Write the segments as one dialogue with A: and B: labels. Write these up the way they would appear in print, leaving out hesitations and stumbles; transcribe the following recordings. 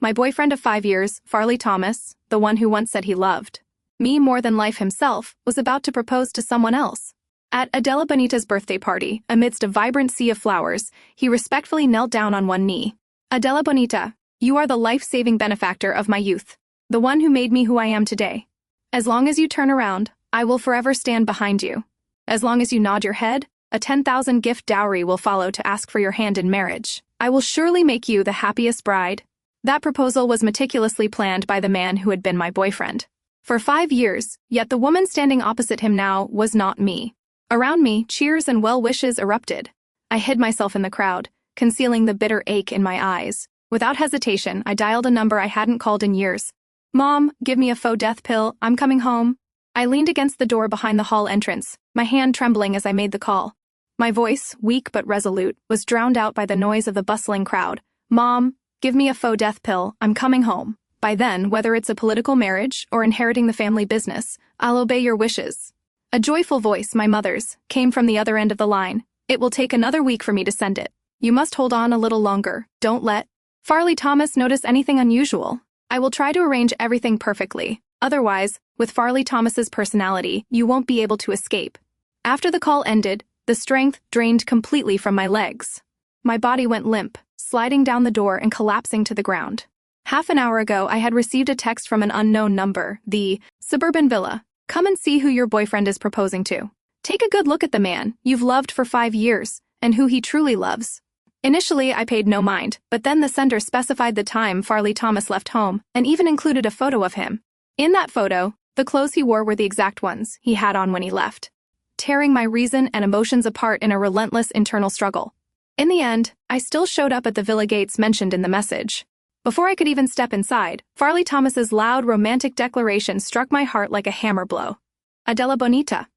A: My boyfriend of 5 years, Farley Thomas, the one who once said he loved me more than life himself, was about to propose to someone else. At Adela Bonita's birthday party, amidst a vibrant sea of flowers, he respectfully knelt down on one knee. Adela Bonita, you are the life-saving benefactor of my youth, the one who made me who I am today. As long as you turn around, I will forever stand behind you. As long as you nod your head, a 10,000 gift dowry will follow to ask for your hand in marriage. I will surely make you the happiest bride. That proposal was meticulously planned by the man who had been my boyfriend for 5 years, yet the woman standing opposite him now was not me. Around me, cheers and well wishes erupted. I hid myself in the crowd, concealing the bitter ache in my eyes. Without hesitation, I dialed a number I hadn't called in years. Mom, give me a faux death pill, I'm coming home. I leaned against the door behind the hall entrance, my hand trembling as I made the call. My voice, weak but resolute, was drowned out by the noise of the bustling crowd. Mom, give me a faux death pill, I'm coming home. By then, whether it's a political marriage or inheriting the family business, I'll obey your wishes. A joyful voice, my mother's, came from the other end of the line. It will take another week for me to send it. You must hold on a little longer. Don't let Farley Thomas notice anything unusual. I will try to arrange everything perfectly. Otherwise, with Farley Thomas's personality, you won't be able to escape. After the call ended, the strength drained completely from my legs. My body went limp, sliding down the door and collapsing to the ground. Half an hour ago, I had received a text from an unknown number, the suburban villa. Come and see who your boyfriend is proposing to. Take a good look at the man you've loved for 5 years, and who he truly loves. Initially, I paid no mind, but then the sender specified the time Farley Thomas left home, and even included a photo of him. In that photo, the clothes he wore were the exact ones he had on when he left, tearing my reason and emotions apart in a relentless internal struggle. In the end, I still showed up at the villa gates mentioned in the message. Before I could even step inside, Farley Thomas's loud, romantic declaration struck my heart like a hammer blow. Adela Bonita,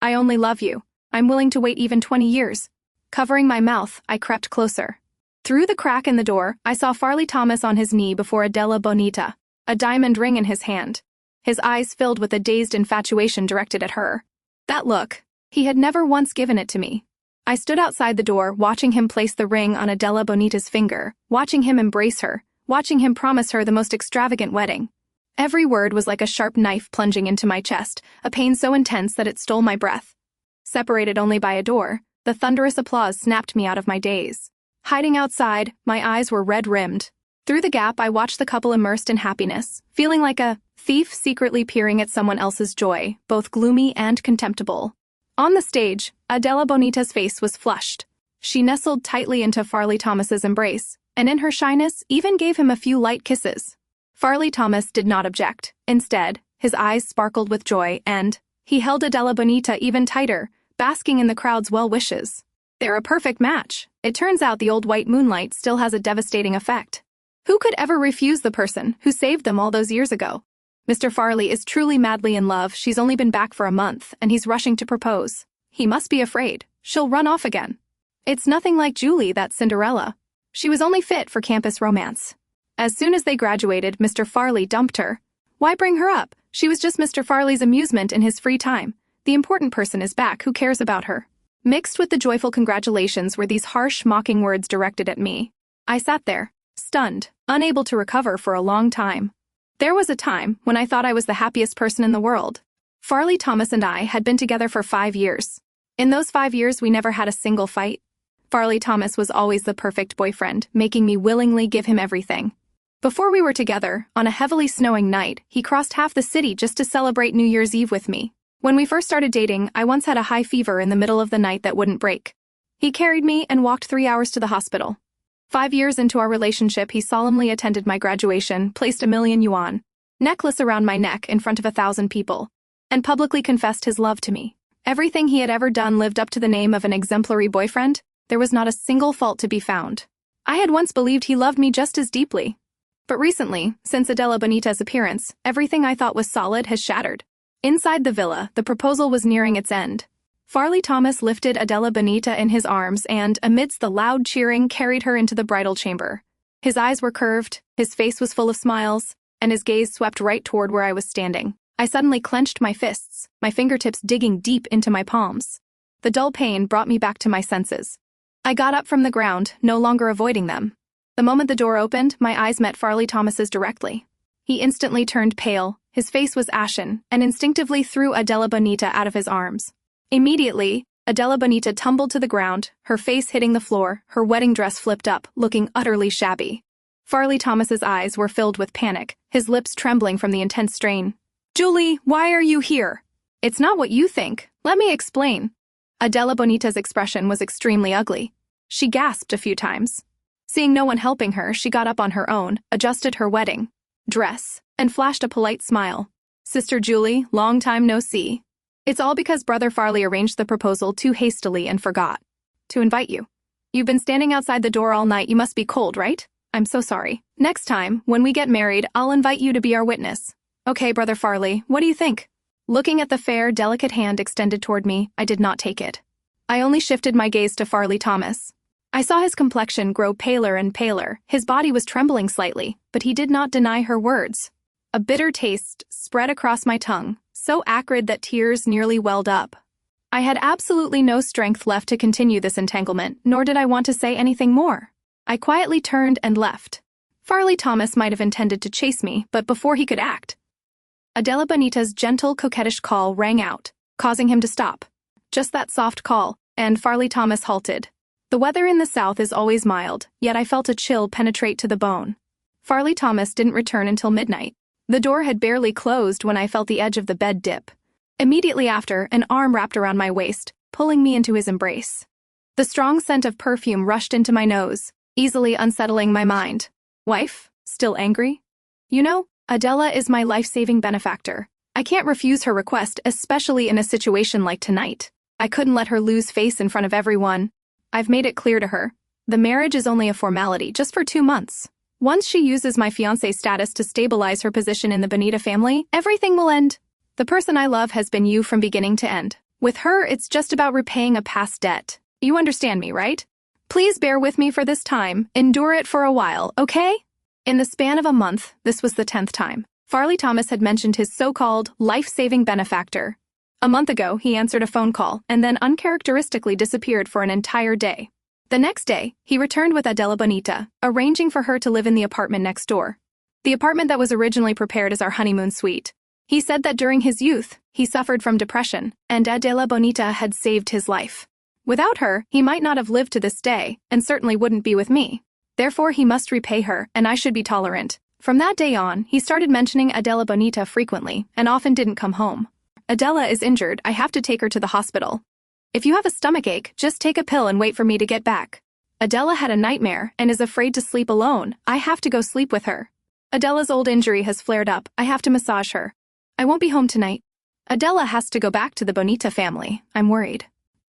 A: I only love you. I'm willing to wait even 20 years. Covering my mouth, I crept closer. Through the crack in the door, I saw Farley Thomas on his knee before Adela Bonita, a diamond ring in his hand. His eyes filled with a dazed infatuation directed at her. That look, he had never once given it to me. I stood outside the door, watching him place the ring on Adela Bonita's finger, watching him embrace her, watching him promise her the most extravagant wedding. Every word was like a sharp knife plunging into my chest, a pain so intense that it stole my breath. Separated only by a door, the thunderous applause snapped me out of my daze. Hiding outside, my eyes were red-rimmed. Through the gap, I watched the couple immersed in happiness, feeling like a thief secretly peering at someone else's joy, both gloomy and contemptible. On the stage, Adela Bonita's face was flushed. She nestled tightly into Farley Thomas's embrace, and in her shyness even gave him a few light kisses. Farley Thomas did not object. Instead, his eyes sparkled with joy, and he held Adela Bonita even tighter, basking in the crowd's well wishes. They're a perfect match. It turns out the old white moonlight still has a devastating effect. Who could ever refuse the person who saved them all those years ago? Mr. Farley is truly madly in love. She's only been back for a month, and he's rushing to propose. He must be afraid she'll run off again. It's nothing like Julie, that Cinderella. She was only fit for campus romance. As soon as they graduated, Mr. Farley dumped her. Why bring her up? She was just Mr. Farley's amusement in his free time. The important person is back. Who cares about her? Mixed with the joyful congratulations were these harsh, mocking words directed at me. I sat there, stunned, unable to recover for a long time. There was a time when I thought I was the happiest person in the world. Farley Thomas and I had been together for 5 years. In those 5 years, we never had a single fight. Farley Thomas was always the perfect boyfriend, making me willingly give him everything. Before we were together, on a heavily snowing night, he crossed half the city just to celebrate New Year's Eve with me. When we first started dating, I once had a high fever in the middle of the night that wouldn't break. He carried me and walked 3 hours to the hospital. 5 years into our relationship, he solemnly attended my graduation, placed a 1,000,000 yuan necklace around my neck in front of 1,000 people, and publicly confessed his love to me. Everything he had ever done lived up to the name of an exemplary boyfriend. There was not a single fault to be found. I had once believed he loved me just as deeply. But recently, since Adela Bonita's appearance, everything I thought was solid has shattered. Inside the villa, the proposal was nearing its end. Farley Thomas lifted Adela Bonita in his arms and, amidst the loud cheering, carried her into the bridal chamber. His eyes were curved, his face was full of smiles, and his gaze swept right toward where I was standing. I suddenly clenched my fists, my fingertips digging deep into my palms. The dull pain brought me back to my senses. I got up from the ground, no longer avoiding them. The moment the door opened, my eyes met Farley Thomas's directly. He instantly turned pale, his face was ashen, and instinctively threw Adela Bonita out of his arms. Immediately, Adela Bonita tumbled to the ground, her face hitting the floor, her wedding dress flipped up, looking utterly shabby. Farley Thomas's eyes were filled with panic, his lips trembling from the intense strain. "Julie, why are you here?" "It's not what you think. Let me explain." Adela Bonita's expression was extremely ugly. She gasped a few times. Seeing no one helping her, she got up on her own, adjusted her wedding dress, and flashed a polite smile. "Sister Julie, long time no see. It's all because Brother Farley arranged the proposal too hastily and forgot to invite you. You've been standing outside the door all night. You must be cold, right? I'm so sorry. Next time, when we get married, I'll invite you to be our witness. Okay, Brother Farley, what do you think?" Looking at the fair, delicate hand extended toward me, I did not take it. I only shifted my gaze to Farley Thomas. I saw his complexion grow paler and paler, his body was trembling slightly, but he did not deny her words. A bitter taste spread across my tongue, so acrid that tears nearly welled up. I had absolutely no strength left to continue this entanglement, nor did I want to say anything more. I quietly turned and left. Farley Thomas might have intended to chase me, but before he could act, Adela Bonita's gentle, coquettish call rang out, causing him to stop. Just that soft call, and Farley Thomas halted. The weather in the south is always mild, yet I felt a chill penetrate to the bone. Farley Thomas didn't return until midnight. The door had barely closed when I felt the edge of the bed dip. Immediately after, an arm wrapped around my waist, pulling me into his embrace. The strong scent of perfume rushed into my nose, easily unsettling my mind. "Wife? Still angry? You know, Adela is my life-saving benefactor. I can't refuse her request, especially in a situation like tonight. I couldn't let her lose face in front of everyone. I've made it clear to her. The marriage is only a formality, just for 2 months. Once she uses my fiancé status to stabilize her position in the Bonita family, everything will end. The person I love has been you from beginning to end. With her, it's just about repaying a past debt. You understand me, right? Please bear with me for this time. Endure it for a while, okay?" In the span of a month, this was the 10th time, Farley Thomas had mentioned his so-called life-saving benefactor. A month ago, he answered a phone call and then uncharacteristically disappeared for an entire day. The next day, he returned with Adela Bonita, arranging for her to live in the apartment next door. The apartment that was originally prepared as our honeymoon suite. He said that during his youth, he suffered from depression, and Adela Bonita had saved his life. Without her, he might not have lived to this day, and certainly wouldn't be with me. Therefore, he must repay her, and I should be tolerant. From that day on, he started mentioning Adela Bonita frequently, and often didn't come home. "Adela is injured, I have to take her to the hospital. If you have a stomachache, just take a pill and wait for me to get back. Adela had a nightmare and is afraid to sleep alone, I have to go sleep with her. Adela's old injury has flared up, I have to massage her. I won't be home tonight. Adela has to go back to the Bonita family, I'm worried.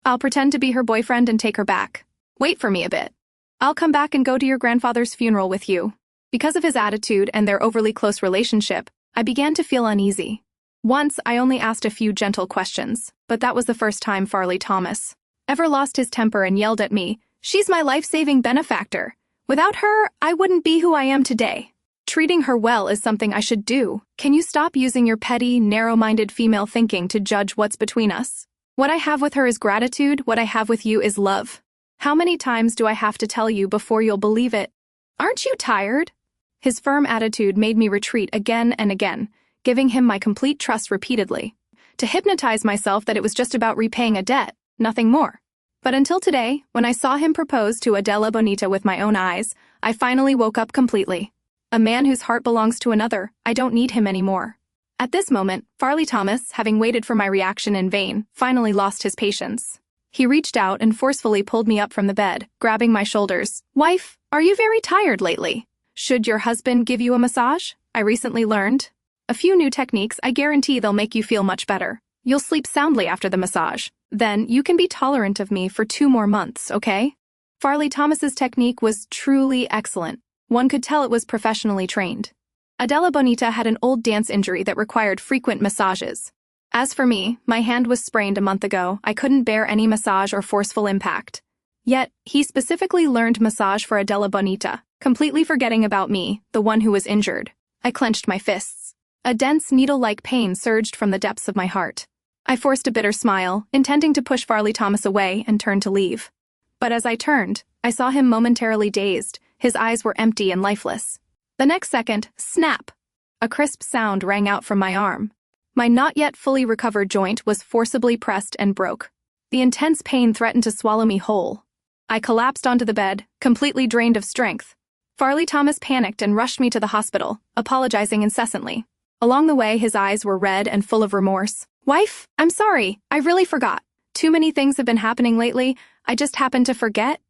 A: I'll pretend to be her boyfriend and take her back. Wait for me a bit. I'll come back and go to your grandfather's funeral with you." Because of his attitude and their overly close relationship, I began to feel uneasy. Once, I only asked a few gentle questions, but that was the first time Farley Thomas ever lost his temper and yelled at me, "She's my life-saving benefactor. Without her, I wouldn't be who I am today. Treating her well is something I should do. Can you stop using your petty, narrow-minded female thinking to judge what's between us? What I have with her is gratitude, what I have with you is love. How many times do I have to tell you before you'll believe it? Aren't you tired?" His firm attitude made me retreat again and again, giving him my complete trust repeatedly, to hypnotize myself that it was just about repaying a debt, nothing more. But until today, when I saw him propose to Adela Bonita with my own eyes, I finally woke up completely. A man whose heart belongs to another, I don't need him anymore. At this moment, Farley Thomas, having waited for my reaction in vain, finally lost his patience. He reached out and forcefully pulled me up from the bed, grabbing my shoulders. "Wife, are you very tired lately? Should your husband give you a massage? I recently learned a few new techniques. I guarantee they'll make you feel much better. You'll sleep soundly after the massage. Then you can be tolerant of me for 2 more months, okay?" Farley Thomas's technique was truly excellent. One could tell it was professionally trained. Adela Bonita had an old dance injury that required frequent massages. As for me, my hand was sprained a month ago. I couldn't bear any massage or forceful impact. Yet, he specifically learned massage for Adela Bonita, completely forgetting about me, the one who was injured. I clenched my fists. A dense, needle-like pain surged from the depths of my heart. I forced a bitter smile, intending to push Farley Thomas away and turn to leave. But as I turned, I saw him momentarily dazed, his eyes were empty and lifeless. The next second, snap! A crisp sound rang out from my arm. My not yet fully recovered joint was forcibly pressed and broke. The intense pain threatened to swallow me whole. I collapsed onto the bed, completely drained of strength. Farley Thomas panicked and rushed me to the hospital, apologizing incessantly. Along the way, his eyes were red and full of remorse. "Wife, I'm sorry, I really forgot. Too many things have been happening lately, I just happened to forget."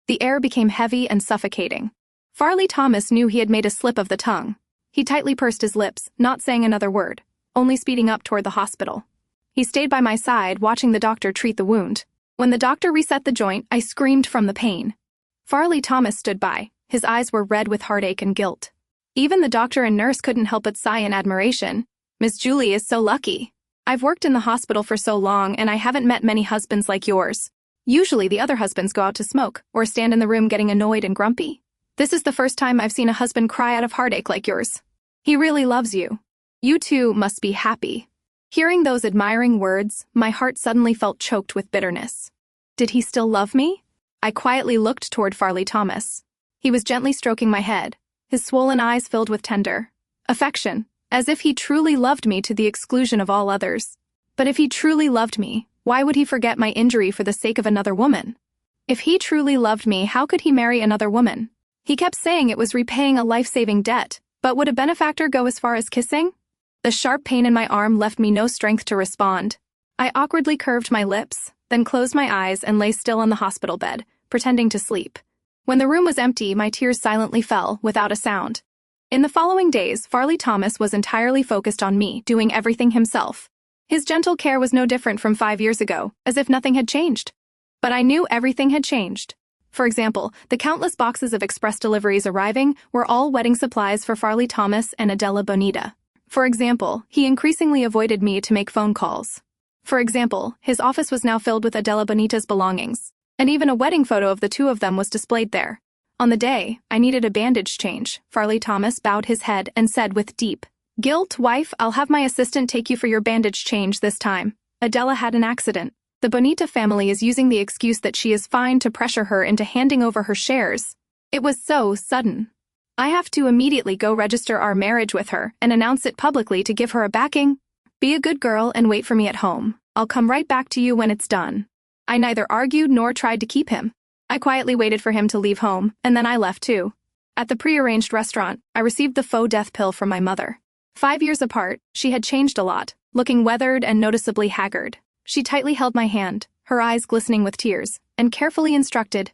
A: The air became heavy and suffocating. Farley Thomas knew he had made a slip of the tongue. He tightly pursed his lips, not saying another word, only speeding up toward the hospital. He stayed by my side, watching the doctor treat the wound. When the doctor reset the joint, I screamed from the pain. Farley Thomas stood by. His eyes were red with heartache and guilt. Even the doctor and nurse couldn't help but sigh in admiration. "Miss Julie is so lucky. I've worked in the hospital for so long, and I haven't met many husbands like yours. Usually the other husbands go out to smoke, or stand in the room getting annoyed and grumpy. This is the first time I've seen a husband cry out of heartache like yours. He really loves you. You two must be happy." Hearing those admiring words, my heart suddenly felt choked with bitterness. Did he still love me? I quietly looked toward Farley Thomas. He was gently stroking my head, his swollen eyes filled with tender affection, as if he truly loved me to the exclusion of all others. But if he truly loved me, why would he forget my injury for the sake of another woman? If he truly loved me, how could he marry another woman? He kept saying it was repaying a life-saving debt, but would a benefactor go as far as kissing? The sharp pain in my arm left me no strength to respond. I awkwardly curved my lips, then closed my eyes and lay still on the hospital bed, pretending to sleep. When the room was empty, my tears silently fell, without a sound. In the following days, Farley Thomas was entirely focused on me, doing everything himself. His gentle care was no different from 5 years ago, as if nothing had changed. But I knew everything had changed. For example, the countless boxes of express deliveries arriving were all wedding supplies for Farley Thomas and Adela Bonita. For example, he increasingly avoided me to make phone calls. For example, his office was now filled with Adela Bonita's belongings, and even a wedding photo of the two of them was displayed there. On the day I needed a bandage change, Farley Thomas bowed his head and said with deep guilt, "Wife, I'll have my assistant take you for your bandage change this time. Adela had an accident. The Bonita family is using the excuse that she is fine to pressure her into handing over her shares. It was so sudden. I have to immediately go register our marriage with her and announce it publicly to give her a backing. Be a good girl and wait for me at home. I'll come right back to you when it's done." I neither argued nor tried to keep him. I quietly waited for him to leave home, and then I left too. At the prearranged restaurant, I received the faux death pill from my mother. 5 years apart, she had changed a lot, looking weathered and noticeably haggard. She tightly held my hand, her eyes glistening with tears, and carefully instructed,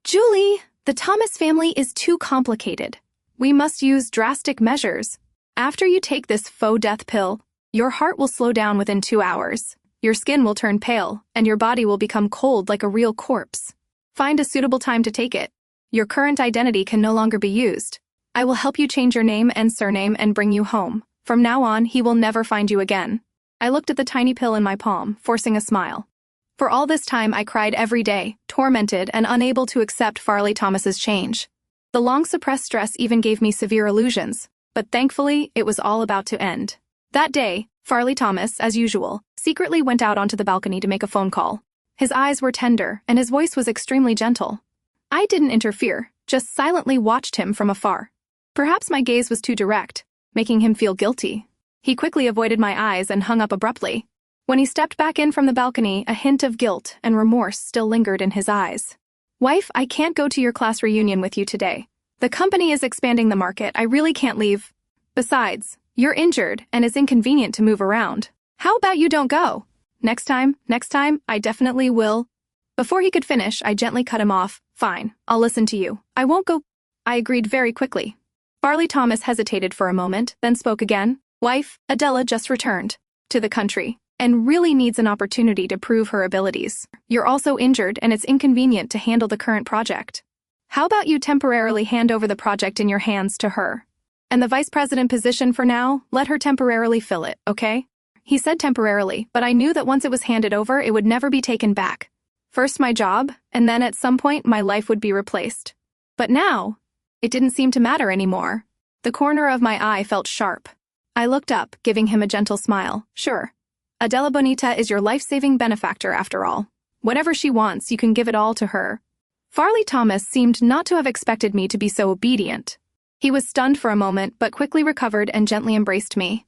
A: "Julie, the Thomas family is too complicated. We must use drastic measures. After you take this faux death pill, your heart will slow down within 2 hours. Your skin will turn pale, and your body will become cold like a real corpse. Find a suitable time to take it. Your current identity can no longer be used. I will help you change your name and surname and bring you home. From now on, he will never find you again." I looked at the tiny pill in my palm, forcing a smile. For all this time, I cried every day, tormented and unable to accept Farley Thomas's change. The long-suppressed stress even gave me severe illusions, but thankfully, it was all about to end. That day, Farley Thomas, as usual, secretly went out onto the balcony to make a phone call. His eyes were tender, and his voice was extremely gentle. I didn't interfere, just silently watched him from afar. Perhaps my gaze was too direct, making him feel guilty. He quickly avoided my eyes and hung up abruptly. When he stepped back in from the balcony, a hint of guilt and remorse still lingered in his eyes. "Wife, I can't go to your class reunion with you today. The company is expanding the market, I really can't leave. Besides, you're injured and it's inconvenient to move around. How about you don't go? Next time, I definitely will." Before he could finish, I gently cut him off. "Fine, I'll listen to you. I won't go." I agreed very quickly. Farley Thomas hesitated for a moment, then spoke again. "Wife, Adela just returned to the country and really needs an opportunity to prove her abilities. You're also injured and it's inconvenient to handle the current project. How about you temporarily hand over the project in your hands to her? And the vice president position for now, let her temporarily fill it, okay?" He said temporarily, but I knew that once it was handed over, it would never be taken back. First my job, and then at some point my life would be replaced. But now, it didn't seem to matter anymore. The corner of my eye felt sharp. I looked up, giving him a gentle smile. "Sure. Adela Bonita is your life-saving benefactor after all. Whatever she wants, you can give it all to her." Farley Thomas seemed not to have expected me to be so obedient. He was stunned for a moment but quickly recovered and gently embraced me.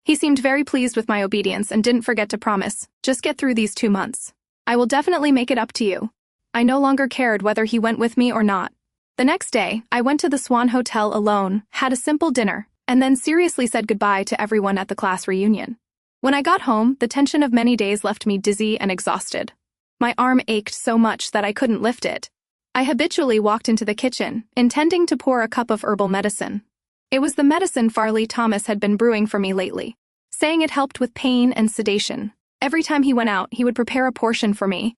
A: He seemed very pleased with my obedience and didn't forget to promise, "Just get through these 2 months. I will definitely make it up to you." I no longer cared whether he went with me or not. The next day, I went to the Swan Hotel alone, had a simple dinner, and then seriously said goodbye to everyone at the class reunion. When I got home, the tension of many days left me dizzy and exhausted. My arm ached so much that I couldn't lift it. I habitually walked into the kitchen, intending to pour a cup of herbal medicine. It was the medicine Farley Thomas had been brewing for me lately, saying it helped with pain and sedation. Every time he went out, he would prepare a portion for me,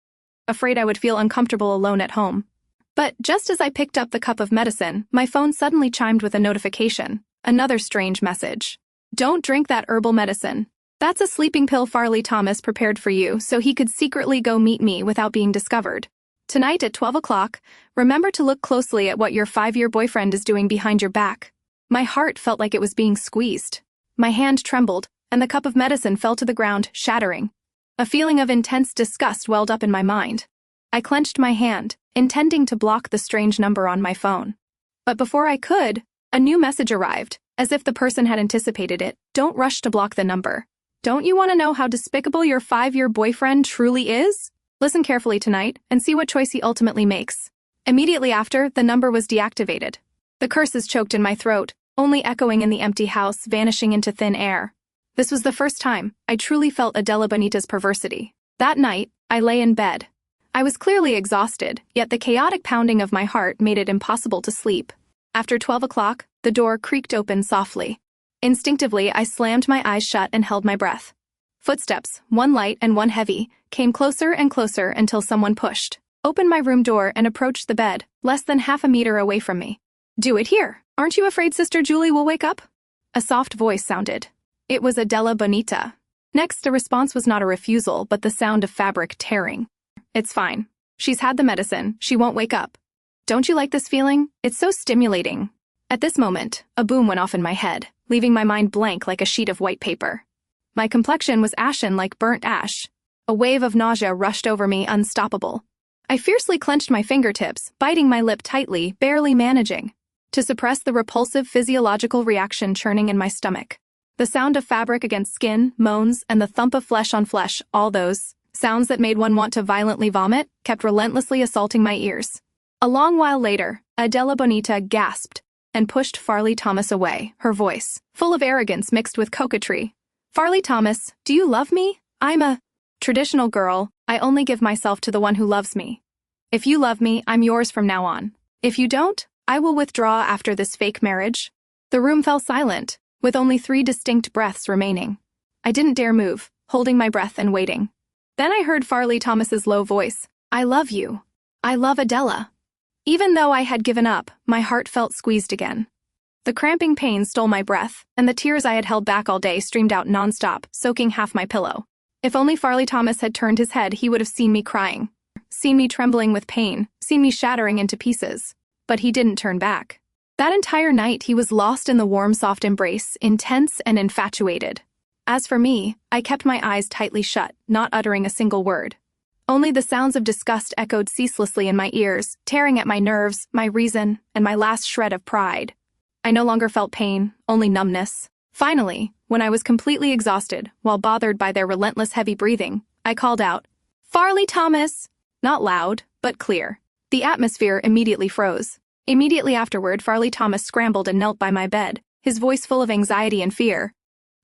A: afraid I would feel uncomfortable alone at home. But just as I picked up the cup of medicine, my phone suddenly chimed with a notification. Another strange message. "Don't drink that herbal medicine. That's a sleeping pill Farley Thomas prepared for you so he could secretly go meet me without being discovered. Tonight at 12 o'clock, remember to look closely at what your 5-year boyfriend is doing behind your back." My heart felt like it was being squeezed. My hand trembled, and the cup of medicine fell to the ground, shattering. A feeling of intense disgust welled up in my mind. I clenched my hand, intending to block the strange number on my phone. But before I could, a new message arrived, as if the person had anticipated it. "Don't rush to block the number. Don't you want to know how despicable your 5-year boyfriend truly is? Listen carefully tonight and see what choice he ultimately makes." Immediately after, the number was deactivated. The curses choked in my throat, only echoing in the empty house, vanishing into thin air. This was the first time I truly felt Adela Bonita's perversity. That night, I lay in bed. I was clearly exhausted, yet the chaotic pounding of my heart made it impossible to sleep. After 12 o'clock, the door creaked open softly. Instinctively, I slammed my eyes shut and held my breath. Footsteps, one light and one heavy, came closer and closer until someone pushed open my room door and approached the bed, less than half a meter away from me. "Do it here. Aren't you afraid Sister Julie will wake up?" A soft voice sounded. It was Adela Bonita. Next, the response was not a refusal, but the sound of fabric tearing. "It's fine. She's had the medicine. She won't wake up. Don't you like this feeling? It's so stimulating." At this moment, a boom went off in my head, leaving my mind blank like a sheet of white paper. My complexion was ashen like burnt ash. A wave of nausea rushed over me, unstoppable. I fiercely clenched my fingertips, biting my lip tightly, barely managing to suppress the repulsive physiological reaction churning in my stomach. The sound of fabric against skin, moans, and the thump of flesh on flesh, all those sounds that made one want to violently vomit, kept relentlessly assaulting my ears. A long while later, Adela Bonita gasped and pushed Farley Thomas away, her voice full of arrogance mixed with coquetry. "Farley Thomas, do you love me? I'm a traditional girl. I only give myself to the one who loves me. If you love me, I'm yours from now on. If you don't, I will withdraw after this fake marriage." The room fell silent, with only 3 distinct breaths remaining. I didn't dare move, holding my breath and waiting. Then I heard Farley Thomas's low voice. "I love you. I love Adela." Even though I had given up, my heart felt squeezed again. The cramping pain stole my breath, and the tears I had held back all day streamed out nonstop, soaking half my pillow. If only Farley Thomas had turned his head, he would have seen me crying, seen me trembling with pain, seen me shattering into pieces. But he didn't turn back. That entire night, he was lost in the warm, soft embrace, intense and infatuated. As for me, I kept my eyes tightly shut, not uttering a single word. Only the sounds of disgust echoed ceaselessly in my ears, tearing at my nerves, my reason, and my last shred of pride. I no longer felt pain, only numbness. Finally, when I was completely exhausted, while bothered by their relentless heavy breathing, I called out, "Farley Thomas!" Not loud, but clear. The atmosphere immediately froze. Immediately afterward, Farley Thomas scrambled and knelt by my bed, his voice full of anxiety and fear.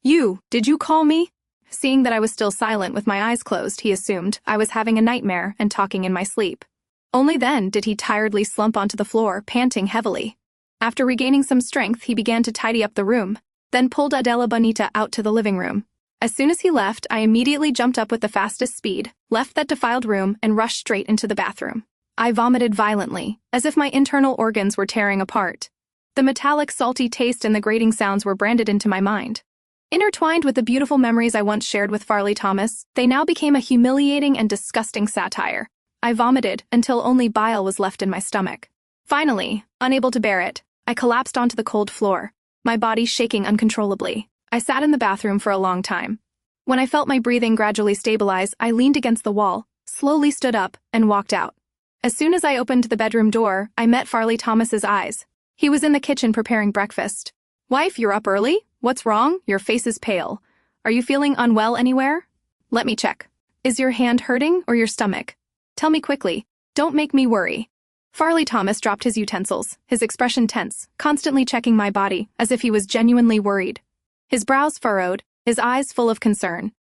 A: Did you call me?" Seeing that I was still silent with my eyes closed, he assumed I was having a nightmare and talking in my sleep. Only then did he tiredly slump onto the floor, panting heavily. After regaining some strength, he began to tidy up the room, then pulled Adela Bonita out to the living room. As soon as he left, I immediately jumped up with the fastest speed, left that defiled room, and rushed straight into the bathroom. I vomited violently, as if my internal organs were tearing apart. The metallic, salty taste and the grating sounds were branded into my mind. Intertwined with the beautiful memories I once shared with Farley Thomas, they now became a humiliating and disgusting satire. I vomited until only bile was left in my stomach. Finally, unable to bear it, I collapsed onto the cold floor, my body shaking uncontrollably. I sat in the bathroom for a long time. When I felt my breathing gradually stabilize, I leaned against the wall, slowly stood up, and walked out. As soon as I opened the bedroom door, I met Farley Thomas's eyes. He was in the kitchen preparing breakfast. "Wife, you're up early? What's wrong? Your face is pale. Are you feeling unwell anywhere?" "Let me check. Is your hand hurting or your stomach? Tell me quickly. Don't make me worry." Farley Thomas dropped his utensils, his expression tense, constantly checking my body, as if he was genuinely worried. His brows furrowed, his eyes full of concern.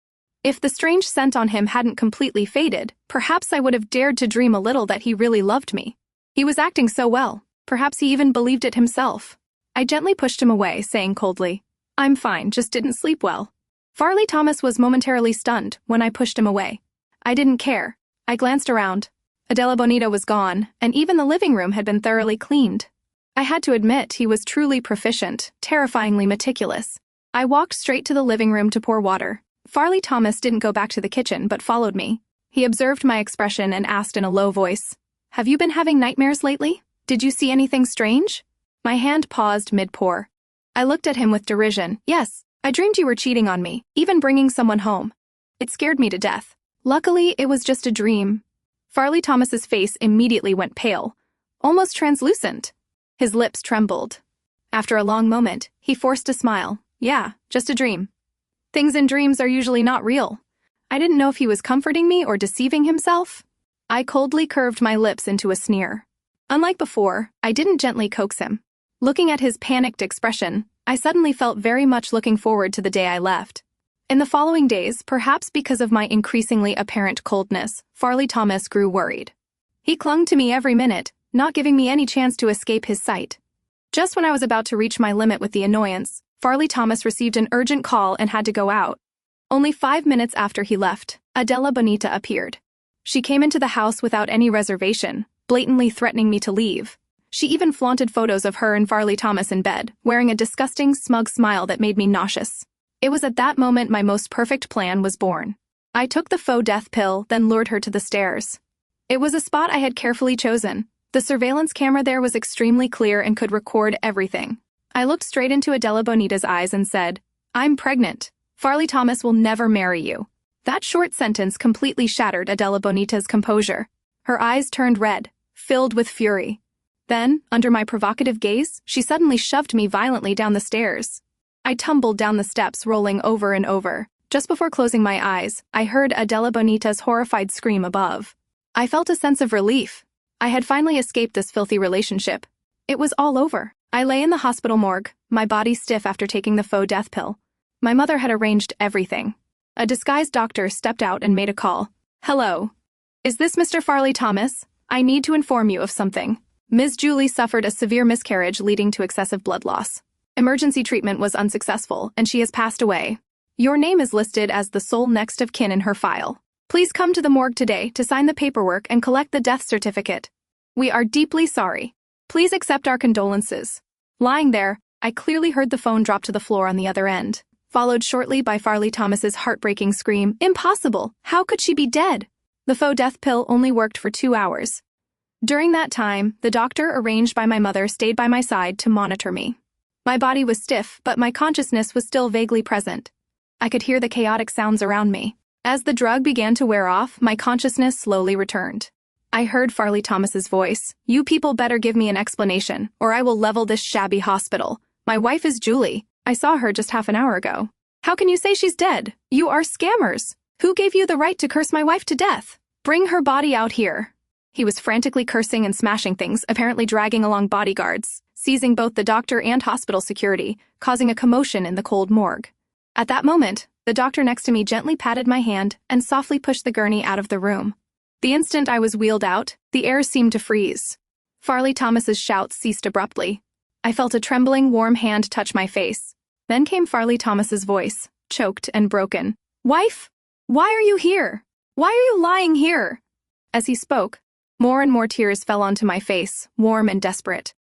A: If the strange scent on him hadn't completely faded, perhaps I would have dared to dream a little that he really loved me. He was acting so well, perhaps he even believed it himself. I gently pushed him away, saying coldly, "I'm fine, just didn't sleep well." Farley Thomas was momentarily stunned when I pushed him away. I didn't care. I glanced around. Adela Bonita was gone, and even the living room had been thoroughly cleaned. I had to admit he was truly proficient, terrifyingly meticulous. I walked straight to the living room to pour water. Farley Thomas didn't go back to the kitchen but followed me. He observed my expression and asked in a low voice, "Have you been having nightmares lately? Did you see anything strange?" My hand paused mid-pour. I looked at him with derision. "Yes, I dreamed you were cheating on me, even bringing someone home. It scared me to death. Luckily, it was just a dream." Farley Thomas's face immediately went pale, almost translucent. His lips trembled. After a long moment, he forced a smile. "Yeah, just a dream. Things in dreams are usually not real." I didn't know if he was comforting me or deceiving himself. I coldly curved my lips into a sneer. Unlike before, I didn't gently coax him. Looking at his panicked expression, I suddenly felt very much looking forward to the day I left. In the following days, perhaps because of my increasingly apparent coldness, Farley Thomas grew worried. He clung to me every minute, not giving me any chance to escape his sight. Just when I was about to reach my limit with the annoyance, Farley Thomas received an urgent call and had to go out. Only 5 minutes after he left, Adela Bonita appeared. She came into the house without any reservation, blatantly threatening me to leave. She even flaunted photos of her and Farley Thomas in bed, wearing a disgusting, smug smile that made me nauseous. It was at that moment my most perfect plan was born. I took the faux death pill, then lured her to the stairs. It was a spot I had carefully chosen. The surveillance camera there was extremely clear and could record everything. I looked straight into Adela Bonita's eyes and said, "I'm pregnant. Farley Thomas will never marry you." That short sentence completely shattered Adela Bonita's composure. Her eyes turned red, filled with fury. Then, under my provocative gaze, she suddenly shoved me violently down the stairs. I tumbled down the steps, rolling over and over. Just before closing my eyes, I heard Adela Bonita's horrified scream above. I felt a sense of relief. I had finally escaped this filthy relationship. It was all over. I lay in the hospital morgue, my body stiff after taking the faux death pill. My mother had arranged everything. A disguised doctor stepped out and made a call. "Hello. Is this Mr. Farley Thomas? I need to inform you of something. Ms. Julie suffered a severe miscarriage leading to excessive blood loss. Emergency treatment was unsuccessful, and she has passed away. Your name is listed as the sole next of kin in her file. Please come to the morgue today to sign the paperwork and collect the death certificate. We are deeply sorry. Please accept our condolences." Lying there, I clearly heard the phone drop to the floor on the other end, followed shortly by Farley Thomas's heartbreaking scream, "Impossible! How could she be dead?" The faux death pill only worked for 2 hours. During that time, the doctor arranged by my mother stayed by my side to monitor me. My body was stiff, but my consciousness was still vaguely present. I could hear the chaotic sounds around me. As the drug began to wear off, my consciousness slowly returned. I heard Farley Thomas's voice. "You people better give me an explanation, or I will level this shabby hospital. My wife is Julie. I saw her just half an hour ago. How can you say she's dead? You are scammers. Who gave you the right to curse my wife to death? Bring her body out here." He was frantically cursing and smashing things, apparently dragging along bodyguards, seizing both the doctor and hospital security, causing a commotion in the cold morgue. At that moment, the doctor next to me gently patted my hand and softly pushed the gurney out of the room. The instant I was wheeled out, the air seemed to freeze. Farley Thomas's shouts ceased abruptly. I felt a trembling, warm hand touch my face. Then came Farley Thomas's voice, choked and broken. "Wife, why are you here? Why are you lying here?" As he spoke, more and more tears fell onto my face, warm and desperate.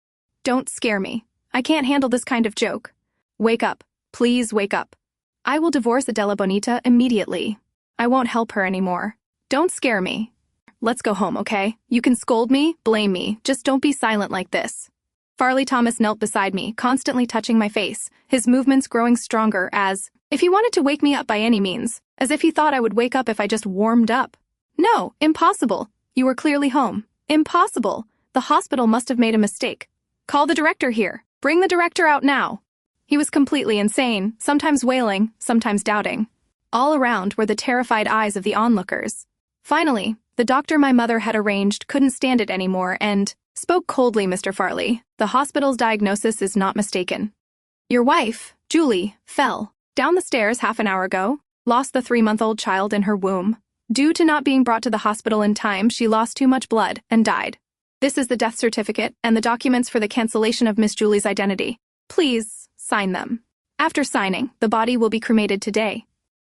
A: "Don't scare me. I can't handle this kind of joke. Wake up. Please wake up. I will divorce Adela Bonita immediately. I won't help her anymore. Don't scare me. Let's go home, okay? You can scold me, blame me, just don't be silent like this." Farley Thomas knelt beside me, constantly touching my face, his movements growing stronger as if he wanted to wake me up by any means, as if he thought I would wake up if I just warmed up. "No, impossible. You were clearly home. Impossible. The hospital must have made a mistake. Call the director here. Bring the director out now. He was completely insane, sometimes wailing, sometimes doubting. All around were the terrified eyes of the onlookers. Finally, the doctor my mother had arranged couldn't stand it anymore and spoke coldly, Mr. Farley. The hospital's diagnosis is not mistaken. Your wife, Julie, fell down the stairs half an hour ago, lost the 3-month-old child in her womb. Due to not being brought to the hospital in time, she lost too much blood and died. This is the death certificate and the documents for the cancellation of Miss Julie's identity. Please sign them. After signing, the body will be cremated today.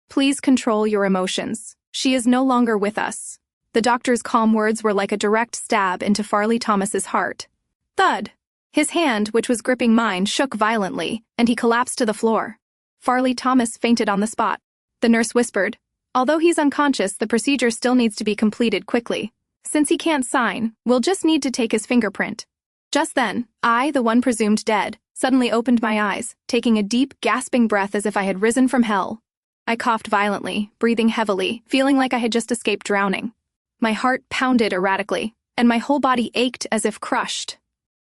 A: Please control your emotions. She is no longer with us. The doctor's calm words were like a direct stab into Farley Thomas's heart. Thud. His hand, which was gripping mine, shook violently, and he collapsed to the floor. Farley Thomas fainted on the spot. The nurse whispered, "Although he's unconscious, the procedure still needs to be completed quickly. Since he can't sign, we'll just need to take his fingerprint." Just then, I, the one presumed dead, suddenly opened my eyes, taking a deep, gasping breath as if I had risen from hell. I coughed violently, breathing heavily, feeling like I had just escaped drowning. My heart pounded erratically, and my whole body ached as if crushed.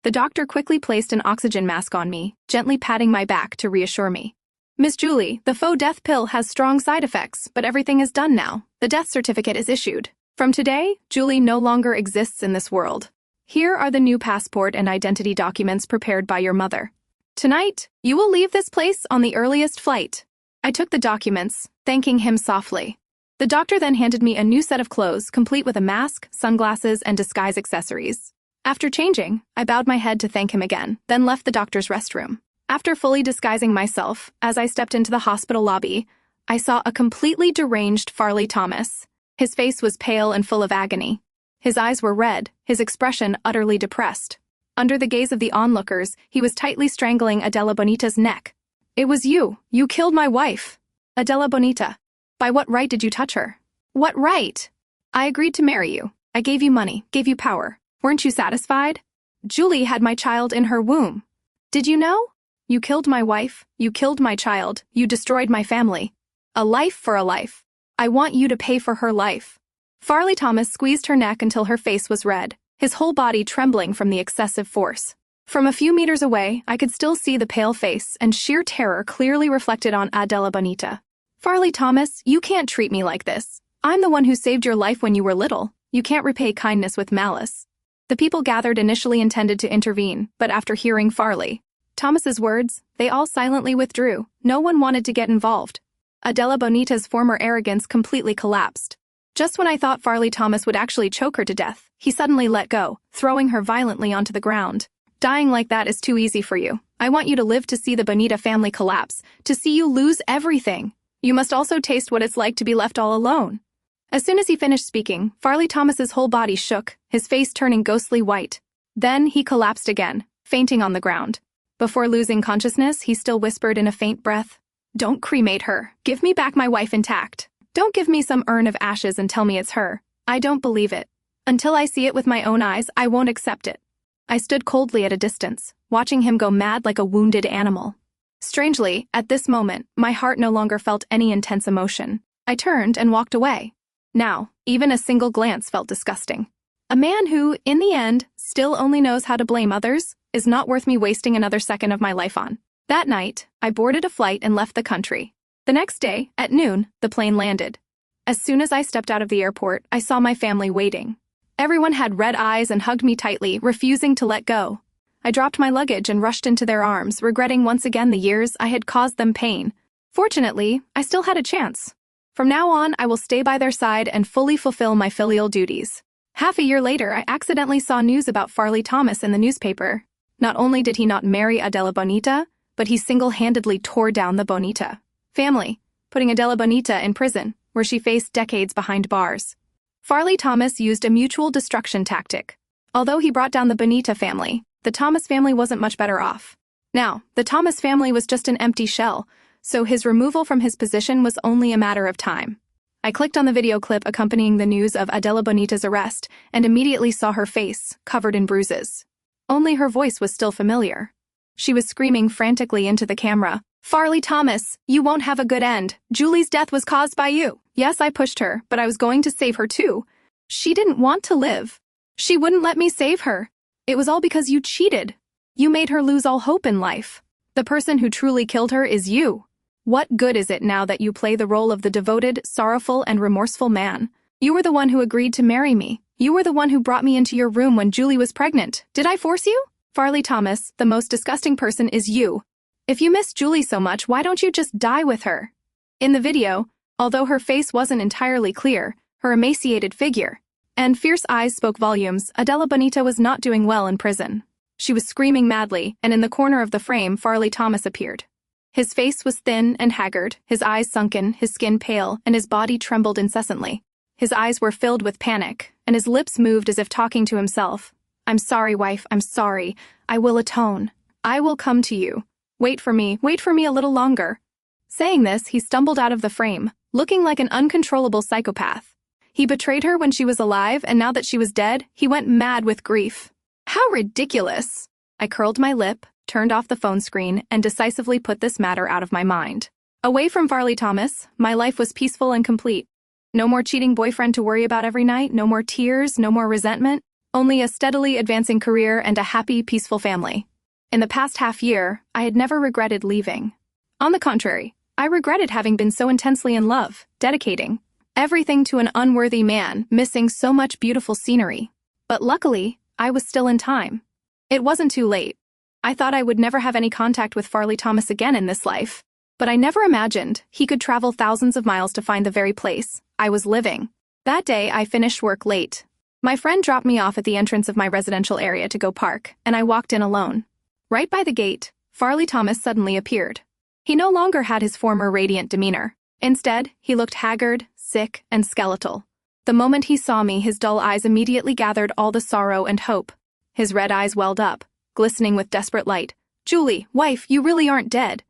A: The doctor quickly placed an oxygen mask on me, gently patting my back to reassure me. "Miss Julie, the faux death pill has strong side effects, but everything is done now. The death certificate is issued. From today, Julie no longer exists in this world. Here are the new passport and identity documents prepared by your mother. Tonight, you will leave this place on the earliest flight." I took the documents, thanking him softly. The doctor then handed me a new set of clothes, complete with a mask, sunglasses, and disguise accessories. After changing, I bowed my head to thank him again, then left the doctor's restroom. After fully disguising myself, as I stepped into the hospital lobby, I saw a completely deranged Farley Thomas. His face was pale and full of agony. His eyes were red, his expression utterly depressed. Under the gaze of the onlookers, he was tightly strangling Adela Bonita's neck. "It was you. You killed my wife." "Adela Bonita. By what right did you touch her?" "What right? I agreed to marry you. I gave you money, gave you power. Weren't you satisfied? Julie had my child in her womb. Did you know? You killed my wife, you killed my child, you destroyed my family. A life for a life. I want you to pay for her life." Farley Thomas squeezed her neck until her face was red, his whole body trembling from the excessive force. From a few meters away, I could still see the pale face and sheer terror clearly reflected on Adela Bonita. "Farley Thomas, you can't treat me like this. I'm the one who saved your life when you were little. You can't repay kindness with malice." The people gathered initially intended to intervene, but after hearing Farley Thomas's words, they all silently withdrew. No one wanted to get involved. Adela Bonita's former arrogance completely collapsed. Just when I thought Farley Thomas would actually choke her to death, he suddenly let go, throwing her violently onto the ground. "Dying like that is too easy for you. I want you to live to see the Bonita family collapse, to see you lose everything. You must also taste what it's like to be left all alone." As soon as he finished speaking, Farley Thomas's whole body shook, his face turning ghostly white. Then he collapsed again, fainting on the ground. Before losing consciousness, he still whispered in a faint breath, "Don't cremate her. Give me back my wife intact. Don't give me some urn of ashes and tell me it's her. I don't believe it. Until I see it with my own eyes, I won't accept it." I stood coldly at a distance, watching him go mad like a wounded animal. Strangely, at this moment, my heart no longer felt any intense emotion. I turned and walked away. Now, even a single glance felt disgusting. A man who, in the end, still only knows how to blame others is not worth me wasting another second of my life on. That night, I boarded a flight and left the country. The next day, at noon, the plane landed. As soon as I stepped out of the airport, I saw my family waiting. Everyone had red eyes and hugged me tightly, refusing to let go. I dropped my luggage and rushed into their arms, regretting once again the years I had caused them pain. Fortunately, I still had a chance. From now on, I will stay by their side and fully fulfill my filial duties. Half a year later, I accidentally saw news about Farley Thomas in the newspaper. Not only did he not marry Adela Bonita, but he single-handedly tore down the Bonita family, putting Adela Bonita in prison, where she faced decades behind bars. Farley Thomas used a mutual destruction tactic. Although he brought down the Bonita family, the Thomas family wasn't much better off. Now, the Thomas family was just an empty shell, so his removal from his position was only a matter of time. I clicked on the video clip accompanying the news of Adela Bonita's arrest and immediately saw her face, covered in bruises. Only her voice was still familiar. She was screaming frantically into the camera, "Farley Thomas, you won't have a good end. Julie's death was caused by you. Yes, I pushed her, but I was going to save her too. She didn't want to live. She wouldn't let me save her. It was all because you cheated. You made her lose all hope in life. The person who truly killed her is you. What good is it now that you play the role of the devoted, sorrowful, and remorseful man? You were the one who agreed to marry me. You were the one who brought me into your room when Julie was pregnant. Did I force you? Farley Thomas, the most disgusting person is you. If you miss Julie so much, why don't you just die with her? In the video, although her face wasn't entirely clear, her emaciated figure and fierce eyes spoke volumes. Adela Bonita was not doing well in prison. She was screaming madly, and in the corner of the frame, Farley Thomas appeared. His face was thin and haggard, his eyes sunken, his skin pale, and his body trembled incessantly. His eyes were filled with panic, and his lips moved as if talking to himself. I'm sorry, wife, I'm sorry. I will atone. I will come to you. Wait for me a little longer. Saying this, he stumbled out of the frame, looking like an uncontrollable psychopath. He betrayed her when she was alive, and now that she was dead, he went mad with grief. How ridiculous! I curled my lip, turned off the phone screen, and decisively put this matter out of my mind. Away from Farley Thomas, my life was peaceful and complete. No more cheating boyfriend to worry about every night, no more tears, no more resentment, only a steadily advancing career and a happy, peaceful family. In the past half year, I had never regretted leaving. On the contrary, I regretted having been so intensely in love, dedicating everything to an unworthy man, missing so much beautiful scenery. But luckily, I was still in time. It wasn't too late. I thought I would never have any contact with Farley Thomas again in this life. But I never imagined he could travel thousands of miles to find the very place I was living. That day, I finished work late. My friend dropped me off at the entrance of my residential area to go park, and I walked in alone. Right by the gate, Farley Thomas suddenly appeared. He no longer had his former radiant demeanor. Instead, he looked haggard, sick, and skeletal. The moment he saw me, his dull eyes immediately gathered all the sorrow and hope. His red eyes welled up, glistening with desperate light. Julie, wife, you really aren't dead.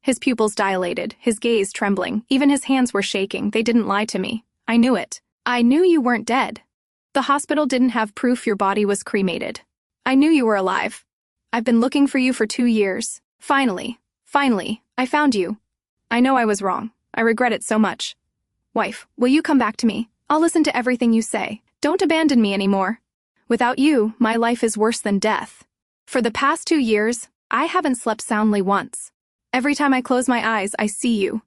A: His pupils dilated, his gaze trembling. Even his hands were shaking. They didn't lie to me. I knew it. I knew you weren't dead. The hospital didn't have proof your body was cremated. I knew you were alive. I've been looking for you for 2 years. Finally, I found you. I know I was wrong. I regret it so much. Wife, will you come back to me? I'll listen to everything you say. Don't abandon me anymore. Without you, my life is worse than death. For the past 2 years, I haven't slept soundly once. Every time I close my eyes, I see you.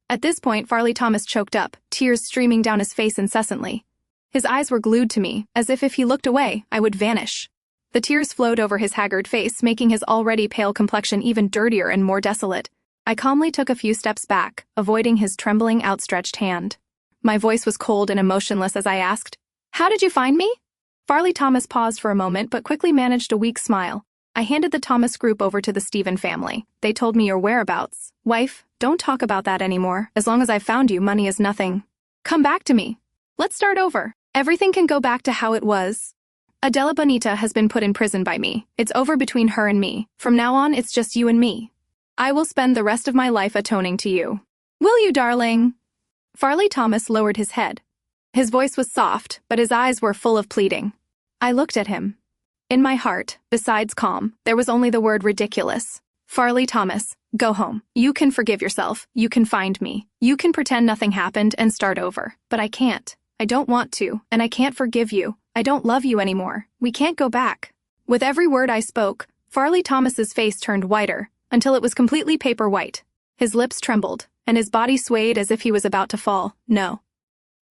A: At this point, Farley Thomas choked up, tears streaming down his face incessantly. His eyes were glued to me, as if he looked away, I would vanish. The tears flowed over his haggard face, making his already pale complexion even dirtier and more desolate. I calmly took a few steps back, avoiding his trembling, outstretched hand. My voice was cold and emotionless as I asked, "How did you find me?" Farley Thomas paused for a moment but quickly managed a weak smile. I handed the Thomas group over to the Stephen family. They told me your whereabouts. Wife, don't talk about that anymore. As long as I've found you, money is nothing. Come back to me. Let's start over. Everything can go back to how it was. Adela Bonita has been put in prison by me. It's over between her and me. From now on, it's just you and me. I will spend the rest of my life atoning to you. Will you, darling? Farley Thomas lowered his head. His voice was soft, but his eyes were full of pleading. I looked at him. In my heart, besides calm, there was only the word ridiculous. Farley Thomas, go home. You can forgive yourself. You can find me. You can pretend nothing happened and start over. But I can't. I don't want to, and I can't forgive you. I don't love you anymore. We can't go back. With every word I spoke, Farley Thomas's face turned whiter, until it was completely paper white. His lips trembled, and his body swayed as if he was about to fall. No.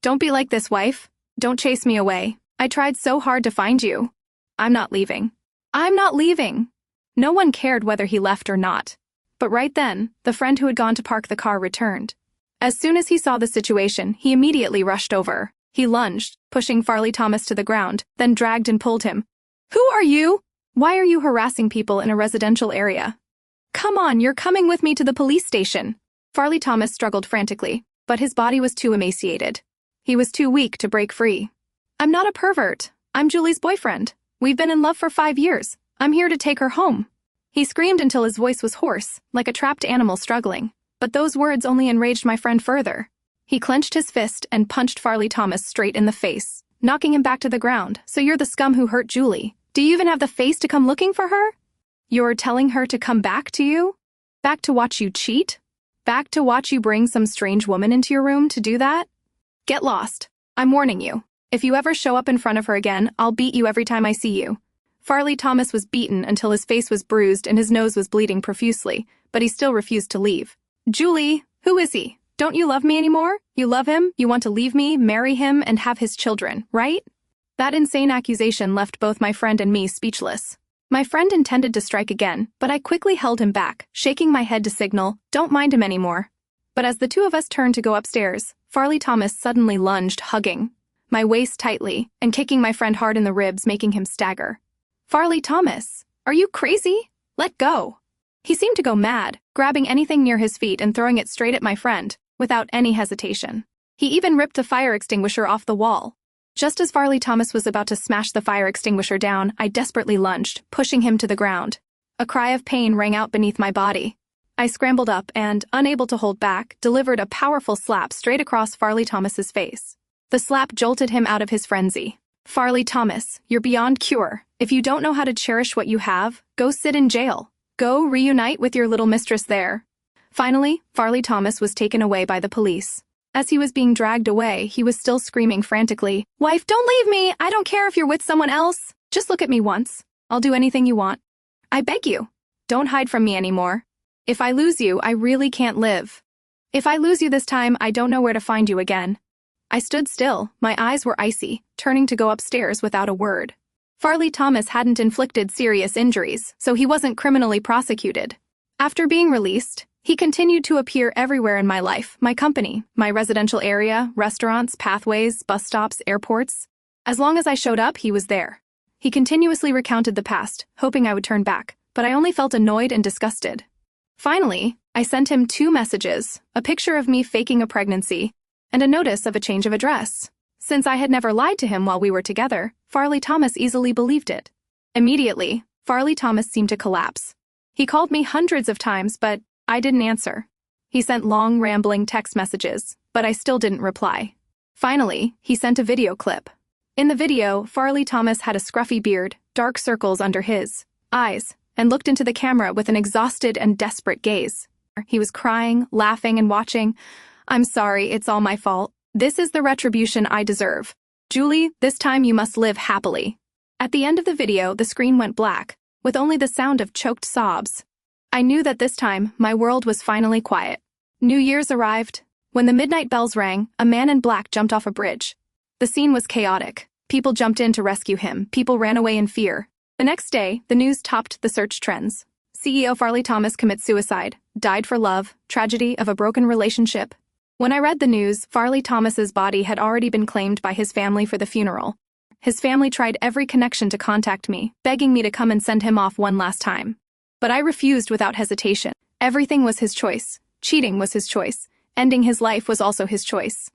A: Don't be like this, wife. Don't chase me away. I tried so hard to find you. I'm not leaving. I'm not leaving. No one cared whether he left or not. But right then, the friend who had gone to park the car returned. As soon as he saw the situation, he immediately rushed over. He lunged, pushing Farley Thomas to the ground, then dragged and pulled him. Who are you? Why are you harassing people in a residential area? Come on, you're coming with me to the police station. Farley Thomas struggled frantically, but his body was too emaciated. He was too weak to break free. I'm not a pervert. I'm Julie's boyfriend. We've been in love for 5 years. I'm here to take her home. He screamed until his voice was hoarse, like a trapped animal struggling. But those words only enraged my friend further. He clenched his fist and punched Farley Thomas straight in the face, knocking him back to the ground. So you're the scum who hurt Julie. Do you even have the face to come looking for her? You're telling her to come back to you? Back to watch you cheat? Back to watch you bring some strange woman into your room to do that? Get lost. I'm warning you. If you ever show up in front of her again, I'll beat you every time I see you. Farley Thomas was beaten until his face was bruised and his nose was bleeding profusely, but he still refused to leave. Julie, who is he? Don't you love me anymore? You love him, you want to leave me, marry him, and have his children, right? That insane accusation left both my friend and me speechless. My friend intended to strike again, but I quickly held him back, shaking my head to signal, don't mind him anymore. But as the two of us turned to go upstairs, Farley Thomas suddenly lunged, hugging my waist tightly and kicking my friend hard in the ribs, making him stagger. Farley Thomas, are you crazy? Let go. He seemed to go mad, grabbing anything near his feet and throwing it straight at my friend, without any hesitation. He even ripped the fire extinguisher off the wall. Just as Farley Thomas was about to smash the fire extinguisher down, I desperately lunged, pushing him to the ground. A cry of pain rang out beneath my body. I scrambled up and, unable to hold back, delivered a powerful slap straight across Farley Thomas's face. The slap jolted him out of his frenzy. Farley Thomas, you're beyond cure. If you don't know how to cherish what you have, go sit in jail. Go reunite with your little mistress there. Finally, Farley Thomas was taken away by the police. As he was being dragged away, he was still screaming frantically, "Wife, don't leave me! I don't care if you're with someone else! Just look at me once. I'll do anything you want. I beg you. Don't hide from me anymore. If I lose you, I really can't live. If I lose you this time, I don't know where to find you again." I stood still, my eyes were icy, turning to go upstairs without a word. Farley Thomas hadn't inflicted serious injuries, so he wasn't criminally prosecuted. After being released, he continued to appear everywhere in my life, my company, my residential area, restaurants, pathways, bus stops, airports. As long as I showed up, he was there. He continuously recounted the past, hoping I would turn back, but I only felt annoyed and disgusted. Finally, I sent him 2 messages, a picture of me faking a pregnancy, and a notice of a change of address. Since I had never lied to him while we were together, Farley Thomas easily believed it. Immediately, Farley Thomas seemed to collapse. He called me hundreds of times, but I didn't answer. He sent long, rambling text messages, but I still didn't reply. Finally, he sent a video clip. In the video, Farley Thomas had a scruffy beard, dark circles under his eyes, and looked into the camera with an exhausted and desperate gaze. He was crying, laughing, and watching. "I'm sorry, it's all my fault. This is the retribution I deserve. Julie, this time you must live happily." At the end of the video, the screen went black, with only the sound of choked sobs. I knew that this time, my world was finally quiet. New Year's arrived. When the midnight bells rang, a man in black jumped off a bridge. The scene was chaotic. People jumped in to rescue him. People ran away in fear. The next day, the news topped the search trends. CEO Farley Thomas commits suicide, died for love, tragedy of a broken relationship. When I read the news, Farley Thomas's body had already been claimed by his family for the funeral. His family tried every connection to contact me, begging me to come and send him off one last time. But I refused without hesitation. Everything was his choice. Cheating was his choice. Ending his life was also his choice.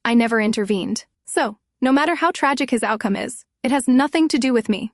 A: I never intervened. So, no matter how tragic his outcome is, it has nothing to do with me.